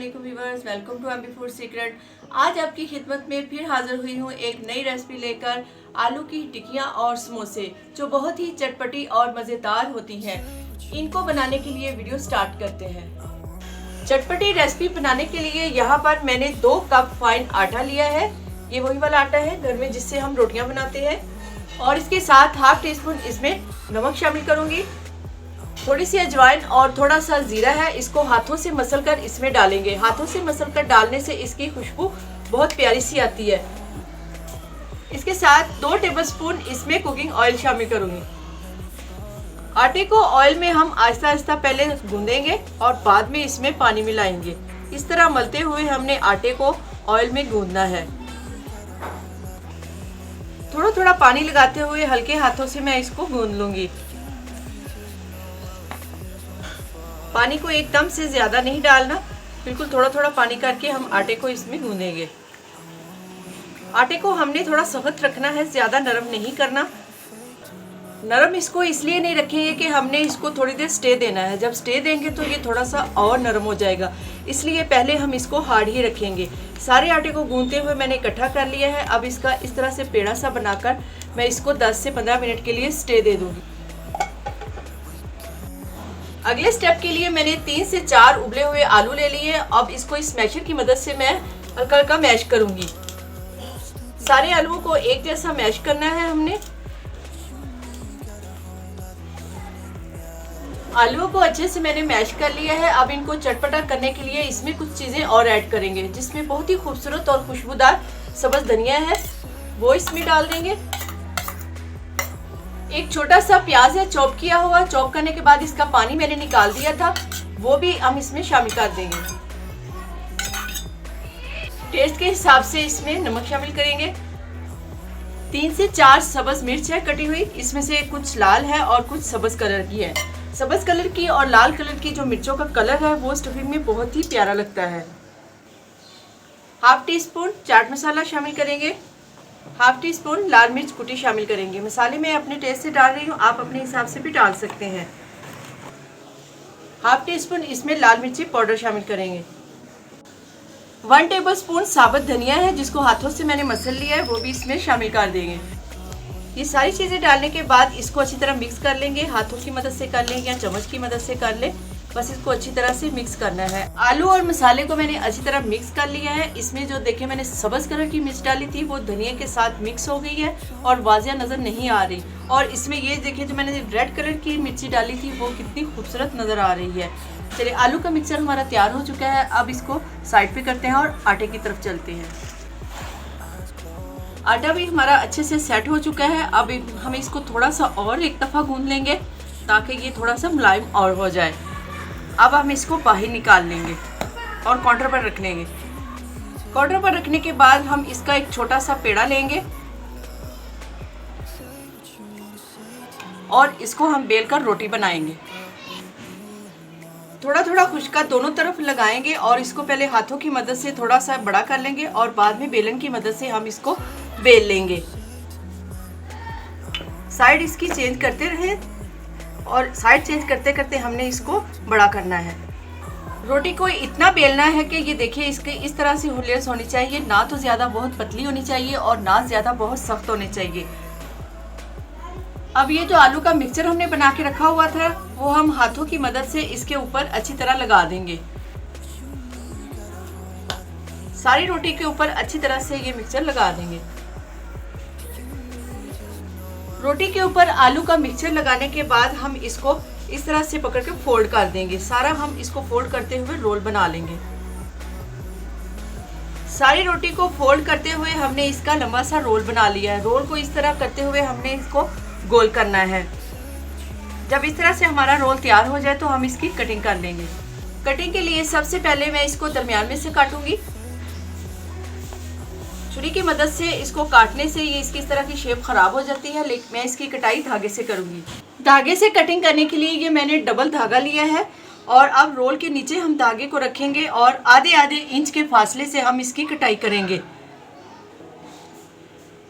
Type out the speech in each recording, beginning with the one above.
वालेकुम viewers, welcome to M B food secret. आज आपकी खिदमत में फिर हाजिर हुई हूँ एक नई रेसिपी लेकर, आलू की टिक्कियाँ और समोसे जो बहुत ही चटपटी और मज़ेदार होती हैं। इनको बनाने के लिए वीडियो स्टार्ट करते हैं। चटपटी रेसिपी बनाने के लिए यहाँ पर मैंने 2 कप फाइन आटा लिया है। ये वही वाला आटा है घर में जिससे हम रोटियाँ बनाते हैं। और इसके साथ हाफ टी स्पून इसमें नमक शामिल करूँगी, थोड़ी सी अजवाइन और थोड़ा सा जीरा है। इसको हाथों से मसलकर इसमें डालेंगे। हाथों से मसलकर डालने से इसकी खुशबू बहुत प्यारी सी आती है। इसके साथ 2 टेबलस्पून इसमें कुकिंग ऑयल शामिल करूंगी। आटे को ऑयल में हम आहिस्ता आहिस्ता पहले गूंदेंगे और बाद में इसमें पानी मिलाएंगे। इस तरह मलते हुए हमने आटे को ऑयल में गूंदना है। थोड़ा थोड़ा पानी लगाते हुए हल्के हाथों से मैं इसको गूंद लूंगी। पानी को एकदम से ज़्यादा नहीं डालना, बिल्कुल थोड़ा थोड़ा पानी करके हम आटे को इसमें गूंदेंगे। आटे को हमने थोड़ा सख्त रखना है, ज़्यादा नरम नहीं करना। नरम इसको इसलिए नहीं रखेंगे कि हमने इसको थोड़ी देर स्टे देना है। जब स्टे देंगे तो ये थोड़ा सा और नरम हो जाएगा, इसलिए पहले हम इसको हार्ड ही रखेंगे। सारे आटे को गूंदते हुए मैंने इकट्ठा कर लिया है। अब इसका इस तरह से पेड़ा सा बनाकर मैं इसको 10 से 15 मिनट के लिए स्टे दे दूँगी। अगले स्टेप के लिए मैंने 3 से 4 उबले हुए आलू ले लिए। अब इसको इस मैशर की मदद से मैं हल्का हल्का मैश करूंगी। सारे आलूओं को एक जैसा मैश करना है हमने। आलूओं को अच्छे से मैंने मैश कर लिया है। अब इनको चटपटा करने के लिए इसमें कुछ चीज़ें और ऐड करेंगे, जिसमें बहुत ही खूबसूरत और खुशबूदार सब्ज़ धनिया है, वो इसमें डाल देंगे। एक छोटा सा प्याज है चॉप किया हुआ। चॉप करने के बाद इसका पानी मैंने निकाल दिया था, वो भी हम इसमें शामिल कर देंगे। टेस्ट के हिसाब से इसमें नमक शामिल करेंगे। 3 से 4 सब्ज मिर्च है कटी हुई, इसमें से कुछ लाल है और कुछ सब्ज कलर की है। सब्ज कलर की और लाल कलर की जो मिर्चों का कलर है वो स्टफिंग में बहुत ही प्यारा लगता है। Half tea spoon chaat masala शामिल करेंगे। हाफ टी स्पून लाल मिर्च कुटी शामिल करेंगे। मसाले मैं अपने टेस्ट से डाल रही हूँ, आप अपने हिसाब से भी डाल सकते हैं। हाफ टी स्पून इसमें लाल मिर्ची पाउडर शामिल करेंगे। 1 टेबलस्पून साबुत धनिया है जिसको हाथों से मैंने मसल लिया है, वो भी इसमें शामिल कर देंगे। ये सारी चीज़ें डालने के बाद इसको अच्छी तरह मिक्स कर लेंगे। हाथों की मदद से कर लें या चम्मच की मदद से कर लें, बस इसको अच्छी तरह से मिक्स करना है। आलू और मसाले को मैंने अच्छी तरह मिक्स कर लिया है। इसमें जो देखें मैंने सब्ज़ कलर की मिर्च डाली थी वो धनिया के साथ मिक्स हो गई है और वाजिया नज़र नहीं आ रही। और इसमें ये देखें जो मैंने रेड कलर की मिर्ची डाली थी वो कितनी खूबसूरत नज़र आ रही है। चलिए, आलू का मिक्सचर हमारा तैयार हो चुका है। अब इसको साइड पे करते हैं और आटे की तरफ चलते हैं। आटा भी हमारा अच्छे से सेट हो चुका है। अब हम इसको थोड़ा सा और एक दफ़ा गूंद लेंगे ताकि ये थोड़ा सा मुलायम और हो जाए। अब हम इसको बाहर निकाल लेंगे और काउंटर पर रख लेंगे। काउंटर पर रखने के बाद हम इसका एक छोटा सा पेड़ा लेंगे और इसको हम बेलकर रोटी बनाएंगे। थोड़ा थोड़ा खुश्का दोनों तरफ लगाएंगे और इसको पहले हाथों की मदद से थोड़ा सा बड़ा कर लेंगे और बाद में बेलन की मदद से हम इसको बेल लेंगे। साइड इसकी चेंज करते रहें और साइड चेंज करते करते हमने इसको बड़ा करना है। रोटी को इतना बेलना है कि ये देखिए इसके इस तरह से लेयर्स होनी चाहिए, ना तो ज़्यादा बहुत पतली होनी चाहिए और ना ज़्यादा बहुत सख्त होनी चाहिए। अब ये जो आलू का मिक्सचर हमने बना के रखा हुआ था वो हम हाथों की मदद से इसके ऊपर अच्छी तरह लगा देंगे। सारी रोटी के ऊपर अच्छी तरह से ये मिक्सचर लगा देंगे। रोटी के ऊपर आलू का मिक्सचर लगाने के बाद हम इसको इस तरह से पकड़ के फोल्ड कर देंगे। सारा हम इसको फोल्ड करते हुए रोल बना लेंगे। सारी रोटी को फोल्ड करते हुए हमने इसका लंबा सा रोल बना लिया है। रोल को इस तरह करते हुए हमने इसको गोल करना है। जब इस तरह से हमारा रोल तैयार हो जाए तो हम इसकी कटिंग कर लेंगे। कटिंग के लिए सबसे पहले मैं इसको दरमियान में से काटूंगी। छुरी की मदद से इसको काटने से ये इसकी इस तरह की शेप खराब हो जाती है, लेकिन मैं इसकी कटाई धागे से करूंगी। धागे से कटिंग करने के लिए ये मैंने डबल धागा लिया है और अब रोल के नीचे हम धागे को रखेंगे और आधे आधे इंच के फासले से हम इसकी कटाई करेंगे।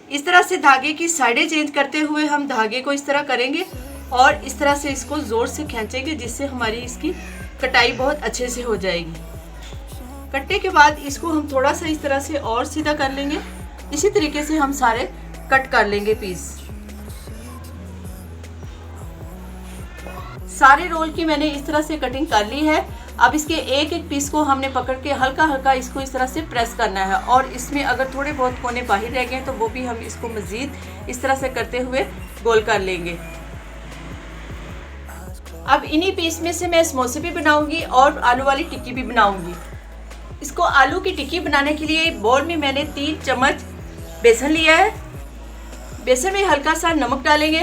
इस तरह से धागे की साइडें चेंज करते हुए हम धागे को इस तरह करेंगे और इस तरह से इसको ज़ोर से खींचेंगे, जिससे हमारी इसकी कटाई बहुत अच्छे से हो जाएगी। कटने के बाद इसको हम थोड़ा सा इस तरह से और सीधा कर लेंगे। इसी तरीके से हम सारे कट कर लेंगे पीस। सारे रोल की मैंने इस तरह से कटिंग कर ली है। अब इसके एक एक पीस को हमने पकड़ के हल्का हल्का इसको इस तरह से प्रेस करना है, और इसमें अगर थोड़े बहुत कोने बाहर रह गए तो वो भी हम इसको मज़ीद इस तरह से करते हुए गोल कर लेंगे। अब इन्हीं पीस में से मैं समोसे भी बनाऊंगी और आलू वाली टिक्की भी बनाऊंगी। इसको आलू की टिक्की बनाने के लिए बोल में मैंने 3 चम्मच बेसन लिया है। बेसन में हल्का सा नमक डालेंगे,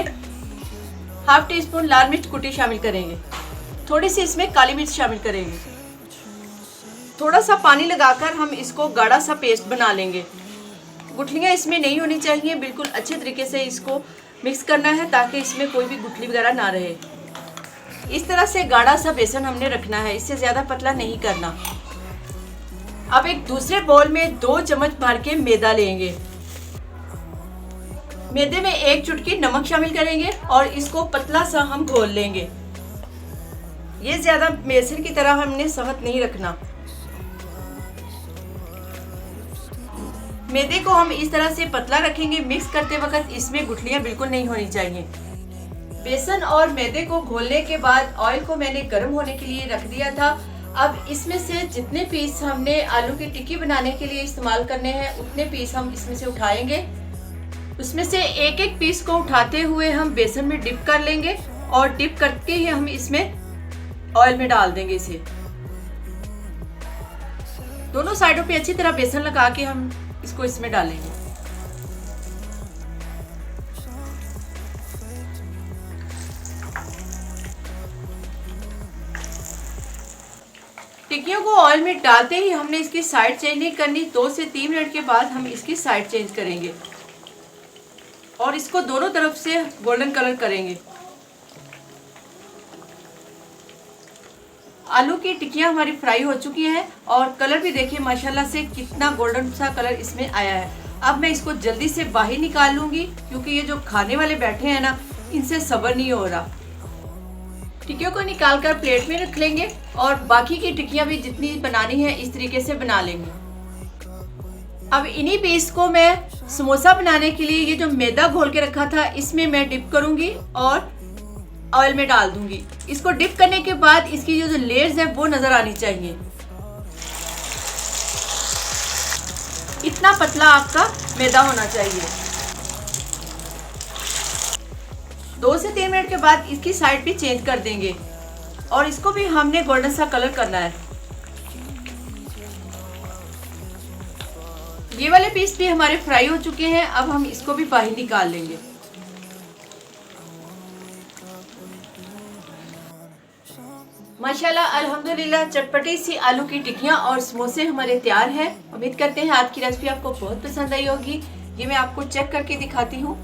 हाफ टी स्पून लाल मिर्च कुटी शामिल करेंगे, थोड़ी सी इसमें काली मिर्च शामिल करेंगे। थोड़ा सा पानी लगाकर हम इसको गाढ़ा सा पेस्ट बना लेंगे। गुठलियाँ इसमें नहीं होनी चाहिए, बिल्कुल अच्छे तरीके से इसको मिक्स करना है ताकि इसमें कोई भी गुठली वगैरह ना रहे। इस तरह से गाढ़ा सा बेसन हमने रखना है, इससे ज़्यादा पतला नहीं करना। अब एक दूसरे बाउल में 2 चम्मच भर के मैदा लेंगे। मैदे में 1 चुटकी नमक शामिल करेंगे और इसको पतला सा हम घोल लेंगे। ये ज़्यादा बेसन की तरह हमने सख्त नहीं रखना। मैदे को हम इस तरह से पतला रखेंगे। मिक्स करते वक्त इसमें गुठलियाँ बिल्कुल नहीं होनी चाहिए। बेसन और मैदे को घोलने के बाद ऑयल को मैंने गर्म होने के लिए रख दिया था। अब इसमें से जितने पीस हमने आलू की टिक्की बनाने के लिए इस्तेमाल करने हैं उतने पीस हम इसमें से उठाएंगे। उसमें से एक एक पीस को उठाते हुए हम बेसन में डिप कर लेंगे और डिप करके ही हम इसमें ऑयल में डाल देंगे इसे। दोनों साइडों पे अच्छी तरह बेसन लगा के हम इसको इसमें डालेंगे। टिक्कियों को ऑयल में डालते ही हमने इसकी साइड चेंज नहीं करनी। 2 से 3 मिनट के बाद हम इसकी साइड चेंज करेंगे और इसको दोनों तरफ से गोल्डन कलर करेंगे। आलू की टिक्कियां हमारी फ्राई हो चुकी हैं और कलर भी देखिए माशाल्लाह से कितना गोल्डन सा कलर इसमें आया है। अब मैं इसको जल्दी से बाहर निकाल लूंगी क्योंकि ये जो खाने वाले बैठे हैं ना, इनसे सब्र नहीं हो रहा। टिक्कियों को निकालकर प्लेट में रख लेंगे और बाकी की टिक्कियां भी जितनी बनानी है इस तरीके से बना लेंगे। अब इन्हीं पीस को मैं समोसा बनाने के लिए ये जो मैदा घोल के रखा था इसमें मैं डिप करूंगी और ऑयल में डाल दूंगी। इसको डिप करने के बाद इसकी जो लेयर्स है वो नजर आनी चाहिए। इतना पतला आपका मैदा होना चाहिए। 2 से 3 मिनट के बाद इसकी साइड भी चेंज कर देंगे और इसको भी हमने गोल्डन सा कलर करना है। ये वाले पीस भी हमारे फ्राई हो चुके हैं। अब हम इसको भी बाहर निकाल लेंगे। माशाल्लाह अल्हम्दुलिल्लाह चटपटी सी आलू की टिक्कियाँ और समोसे हमारे तैयार हैं। उम्मीद करते हैं आज की रेसिपी आपको बहुत पसंद आई होगी। ये मैं आपको चेक करके दिखाती हूँ।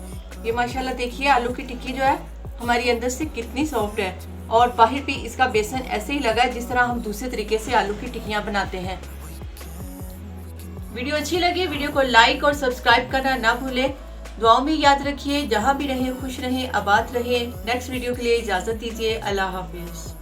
ये माशाल्लाह देखिए आलू की टिक्की जो है हमारी अंदर से कितनी सॉफ्ट है और बाहर भी इसका बेसन ऐसे ही लगा है जिस तरह हम दूसरे तरीके से आलू की टिक्कियाँ बनाते हैं। वीडियो अच्छी लगी वीडियो को लाइक और सब्सक्राइब करना ना भूलें। दुआओं में याद रखिए। जहाँ भी रहें खुश रहें, आबाद रहें। नेक्स्ट वीडियो के लिए इजाज़त दीजिए। अल्लाह हाफिज़।